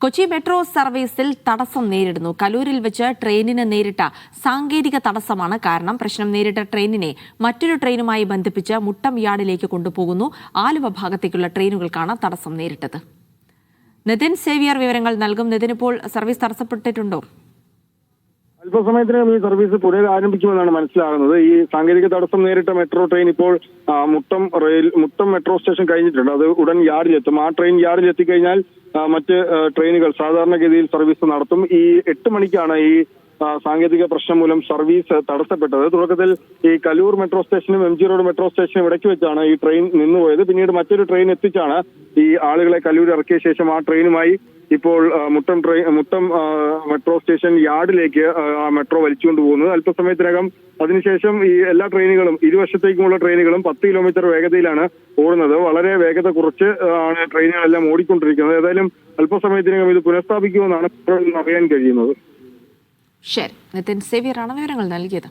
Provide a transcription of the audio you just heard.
Kochi metro സർവീസിൽ തടസ്സം നേരിടുന്നു. കലൂരിൽ വെച്ച് ട്രെയിനിന് നേരിട്ട സാങ്കേതിക തടസ്സമാണ് കാരണം. പ്രശ്നം നേരിട്ട ട്രെയിനിനെ മറ്റൊരു ട്രെയിനുമായി ബന്ധിപ്പിച്ച് മുട്ടം യാർഡിലേക്ക് കൊണ്ടുപോകുന്നു. ആലുവ ഭാഗത്തേക്കുള്ള ട്രെയിനുകൾക്കാണ് തടസ്സം നേരിട്ടത്. നിതിൻ സേവ്യർ വിവരങ്ങൾ നൽകും. നിതിൻ, ഇപ്പോൾ സർവീസ് തടസ്സപ്പെട്ടിട്ടുണ്ടോ? അല്പസമയത്തിനകം ഈ സർവീസ് പുനരാരംഭിക്കുമെന്നാണ് മനസ്സിലാകുന്നത്. ഈ സാങ്കേതിക തടസ്സം നേരിട്ട മെട്രോ ട്രെയിൻ ഇപ്പോൾ മുട്ടം മെട്രോ സ്റ്റേഷൻ കഴിഞ്ഞിട്ടുണ്ട്. അത് ഉടൻ യാർഡിലെത്തും. ആ ട്രെയിൻ യാർഡിലെത്തിക്കഴിഞ്ഞാൽ മറ്റ് ട്രെയിനുകൾ സാധാരണഗതിയിൽ സർവീസ് നടത്തും. ഈ 8 മണിക്കാണ് ഈ സാങ്കേതിക പ്രശ്നം മൂലം സർവീസ് തടസ്സപ്പെട്ടത്. തുടക്കത്തിൽ ഈ കലൂർ മെട്രോ സ്റ്റേഷനും MG റോഡ് മെട്രോ സ്റ്റേഷനും ഇടയ്ക്ക് വെച്ചാണ് ഈ ട്രെയിൻ നിന്നുപോയത്. പിന്നീട് മറ്റൊരു ട്രെയിൻ എത്തിച്ചാണ് ഈ ആളുകളെ കലൂർ ഇറക്കിയ ശേഷം ആ ട്രെയിനുമായി ഇപ്പോൾ മുട്ടം മെട്രോ സ്റ്റേഷൻ യാർഡിലേക്ക് മെട്രോ വലിച്ചുകൊണ്ട് പോകുന്നത്. അല്പസമയത്തിനകം അതിനുശേഷം ഈ എല്ലാ ട്രെയിനുകളും ഇരുവശത്തേക്കുമുള്ള ട്രെയിനുകളും 10 കിലോമീറ്റർ വേഗതയിലാണ് ഓടുന്നത്. വളരെ വേഗത കുറച്ച് ആണ് ട്രെയിനുകളെല്ലാം ഓടിക്കൊണ്ടിരിക്കുന്നത്. ഏതായാലും അല്പസമയത്തിനകം ഇത് പുനഃസ്ഥാപിക്കുമെന്നാണ് അറിയാൻ കഴിയുന്നത്. ശരി, നിതിൻ സേവ്യറാണ് വിവരങ്ങൾ നൽകിയത്.